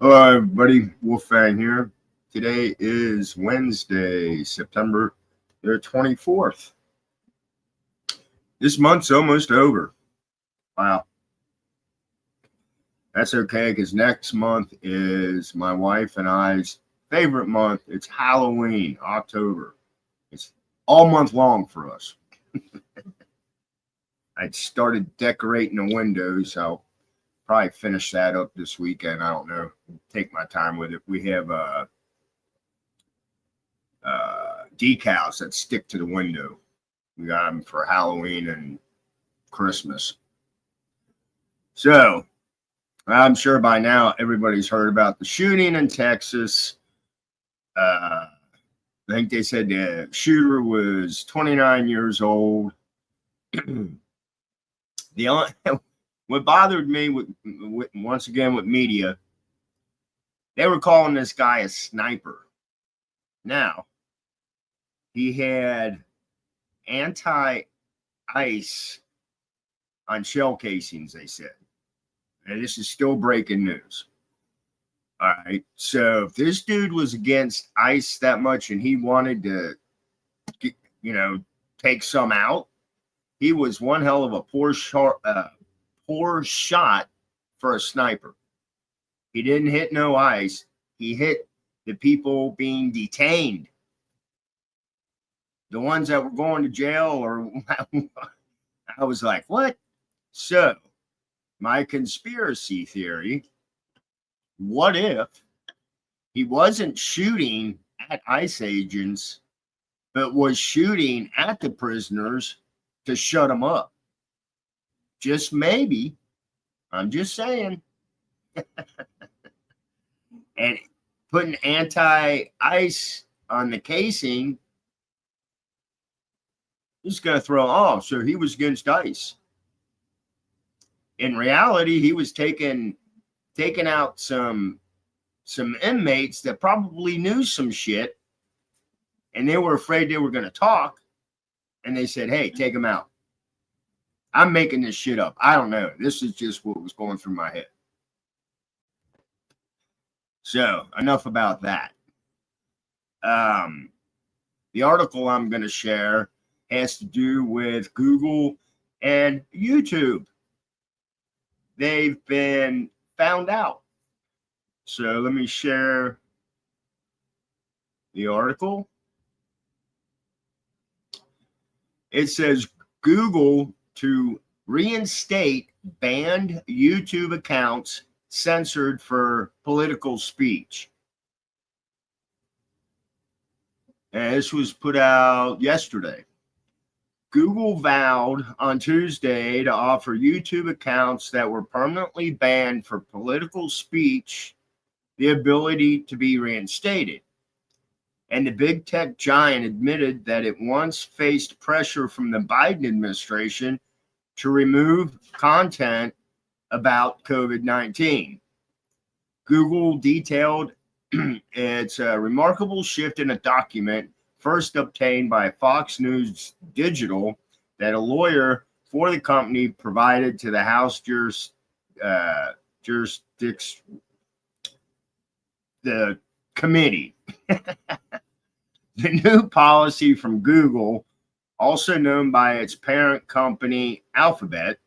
Hello, everybody. Wolfgang here. Today is Wednesday, September the 24th. This month's almost over. Wow. That's okay, because next month is my wife and I's favorite month. It's Halloween, October. It's all month long for us. I started decorating the windows. I'll probably finish that up this weekend. I don't know. Take my time with it. We have decals that stick to the window. We got them for Halloween and Christmas. So I'm sure by now everybody's heard about the shooting in Texas. I think they said the shooter was 29 years old. What bothered me with once again with media, they were calling this guy a sniper. Now, he had anti-ice on shell casings, they said. And this is still breaking news. All right. So if this dude was against ice that much and he wanted to, take some out, he was one hell of a poor shot for a sniper. He didn't hit no ice. He hit the people being detained. The ones that were going to jail, or I was like, what? So my conspiracy theory, what if he wasn't shooting at ICE agents, but was shooting at the prisoners to shut them up? Just maybe. I'm just saying. And putting anti-ice on the casing is going to throw, so he was against ice. In reality, he was taking out some inmates that probably knew some shit, and they were afraid they were going to talk, and they said, hey, take them out. I'm making this shit up. I don't know. This is just what was going through my head. So, enough about that. The article I'm going to share has to do with Google and YouTube. They've been found out. So, let me share the article. It says Google to reinstate banned YouTube accounts censored for political speech. And this was put out yesterday. Google vowed on Tuesday to offer YouTube accounts that were permanently banned for political speech the ability to be reinstated. And the big tech giant admitted that it once faced pressure from the Biden administration to remove content about COVID-19. Google detailed its remarkable shift in a document first obtained by Fox News Digital that a lawyer for the company provided to the House the committee. The new policy from Google, also known by its parent company Alphabet,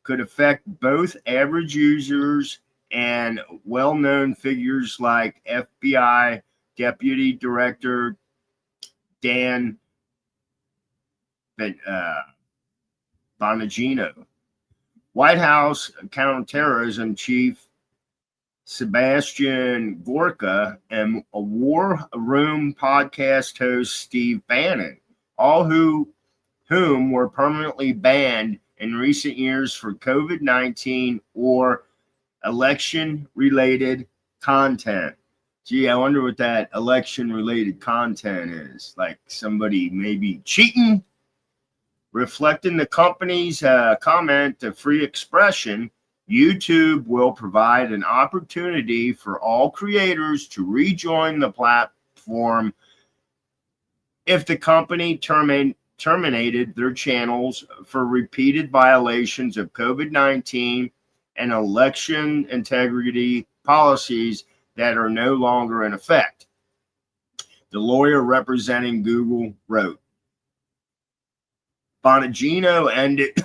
could affect both average users and well-known figures like FBI Deputy Director Dan Bonagino, White House Counterterrorism Chief Sebastian Gorka, and a War Room podcast host Steve Bannon, all whom were permanently banned in recent years for COVID-19 or election-related content. Gee, I wonder what that election-related content is. Like somebody maybe cheating? Reflecting the company's comment to free expression, YouTube will provide an opportunity for all creators to rejoin the platform if the company terminated their channels for repeated violations of COVID-19 and election integrity policies that are no longer in effect. The lawyer representing Google wrote, Bonagino ended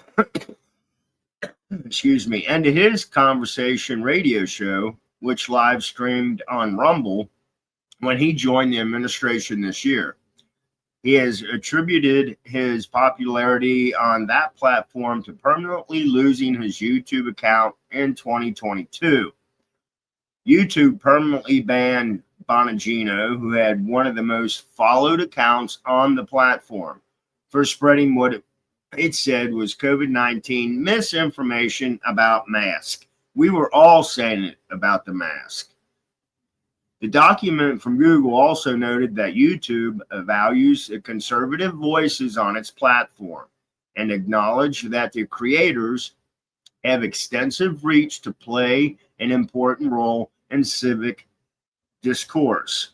his conversation radio show, which live streamed on Rumble, when he joined the administration this year. He has attributed his popularity on that platform to permanently losing his YouTube account in 2022. YouTube permanently banned Bonagino, who had one of the most followed accounts on the platform, for spreading what it said was COVID-19 misinformation about masks. We were all saying it about the mask. The document from Google also noted that YouTube values the conservative voices on its platform and acknowledged that the creators have extensive reach to play an important role in civic discourse.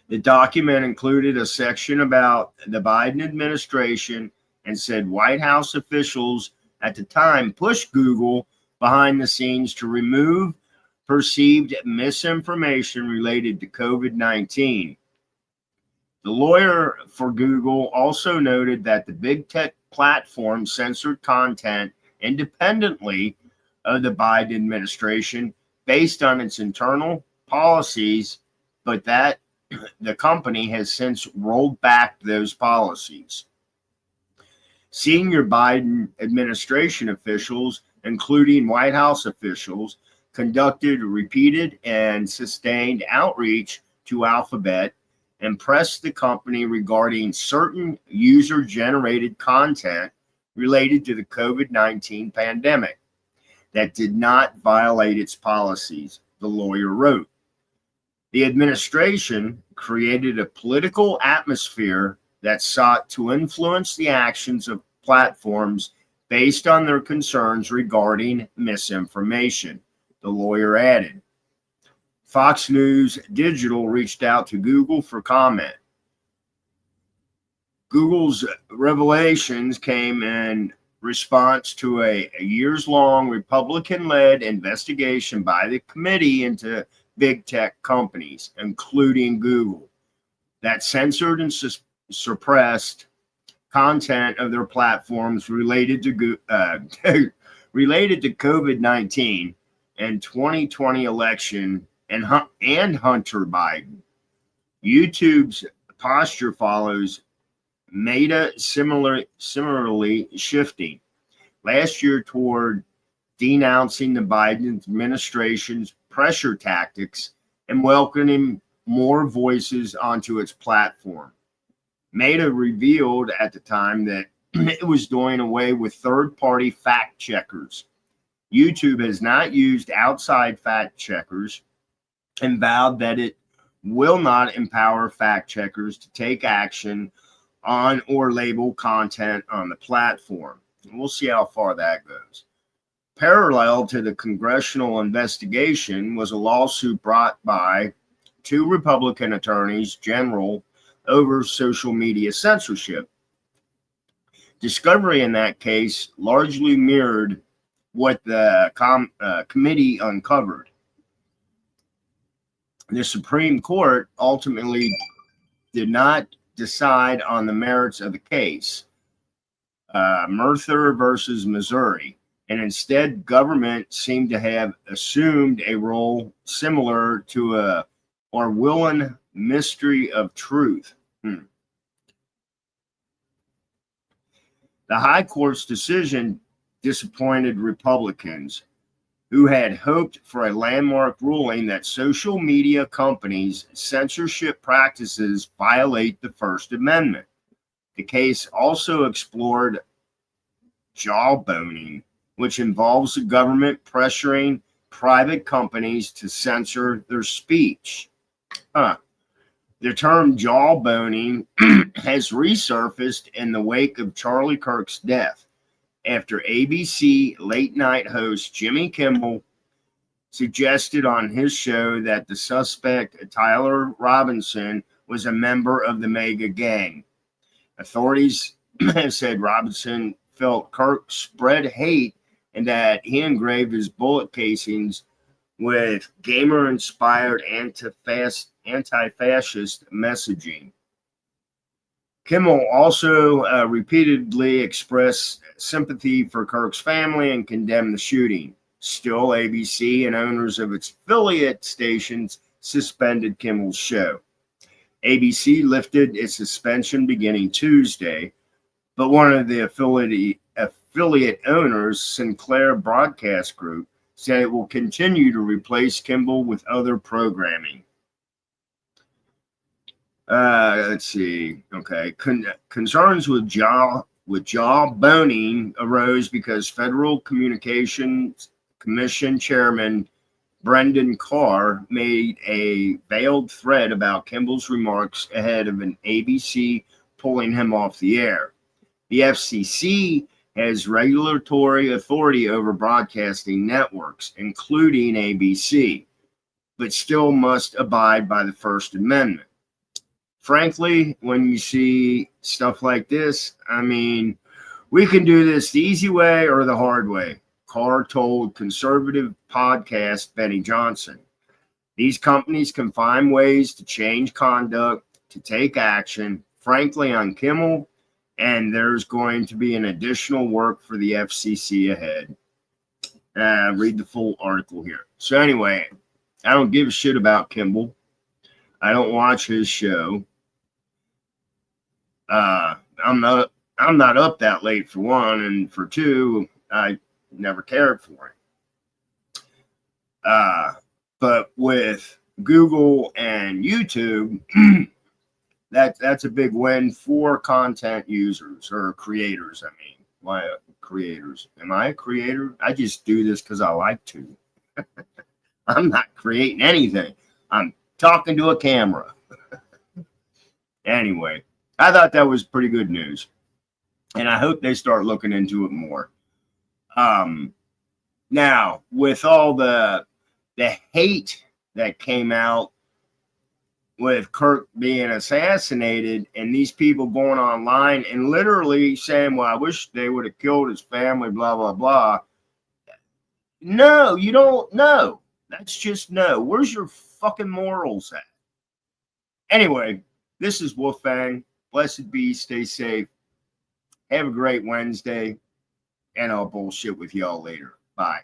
The document included a section about the Biden administration and said White House officials at the time pushed Google behind the scenes to remove perceived misinformation related to COVID-19. The lawyer for Google also noted that the big tech platform censored content independently of the Biden administration based on its internal policies, but that the company has since rolled back those policies. Senior Biden administration officials, including White House officials, conducted repeated and sustained outreach to Alphabet and pressed the company regarding certain user-generated content related to the COVID-19 pandemic that did not violate its policies, the lawyer wrote. The administration created a political atmosphere that sought to influence the actions of platforms based on their concerns regarding misinformation, the lawyer added. Fox News Digital reached out to Google for comment. Google's revelations came in response to a years-long Republican-led investigation by the committee into big tech companies, including Google, that censored and suppressed content of their platforms related to COVID-19 and 2020 election and Hunter Biden. YouTube's posture follows Meta similarly shifting last year toward denouncing the Biden administration's pressure tactics and welcoming more voices onto its platform. Meta revealed at the time that it was doing away with third-party fact checkers. YouTube has not used outside fact checkers and vowed that it will not empower fact checkers to take action on or label content on the platform. We'll see how far that goes. Parallel to the congressional investigation was a lawsuit brought by two Republican attorneys general over social media censorship. Discovery in that case largely mirrored what the committee uncovered. The Supreme Court ultimately did not decide on the merits of the case, Merther versus Missouri, and instead government seemed to have assumed a role similar to a Orwellian mystery of truth. The High Court's decision disappointed Republicans who had hoped for a landmark ruling that social media companies' censorship practices violate the First Amendment. The case also explored jawboning, which involves the government pressuring private companies to censor their speech. The term jawboning has resurfaced in the wake of Charlie Kirk's death, after ABC late-night host Jimmy Kimmel suggested on his show that the suspect, Tyler Robinson, was a member of the MAGA gang. Authorities have said Robinson felt Kirk spread hate and that he engraved his bullet casings with gamer-inspired anti-fascist messaging. Kimmel also repeatedly expressed sympathy for Kirk's family and condemned the shooting. Still, ABC and owners of its affiliate stations suspended Kimmel's show. ABC lifted its suspension beginning Tuesday, but one of the affiliate owners, Sinclair Broadcast Group, said it will continue to replace Kimmel with other programming. Let's see. Okay. Concerns with jawboning arose because Federal Communications Commission Chairman Brendan Carr made a veiled threat about Kimball's remarks ahead of an ABC pulling him off the air. The FCC has regulatory authority over broadcasting networks, including ABC, but still must abide by the First Amendment. Frankly, when you see stuff like this, I mean, we can do this the easy way or the hard way, Carr told conservative podcast Benny Johnson. These companies can find ways to change conduct, to take action, frankly, on Kimmel, and there's going to be an additional work for the FCC ahead. Read the full article here. So anyway, I don't give a shit about Kimmel. I don't watch his show. I'm not up that late for one, and for two, I never cared for it. But with Google and YouTube, that's a big win for content users or creators. I mean, why creators? Am I a creator? I just do this because I like to. I'm not creating anything. I'm talking to a camera. Anyway, I thought that was pretty good news, and I hope they start looking into it more. Now, with all the hate that came out with Kirk being assassinated and these people going online and literally saying, well, I wish they would have killed his family, blah, blah, blah. No, you don't know. That's just no. Where's your fucking morals at? Anyway, this is Wolfgang. Blessed be. Stay safe. Have a great Wednesday. And I'll bullshit with y'all later. Bye.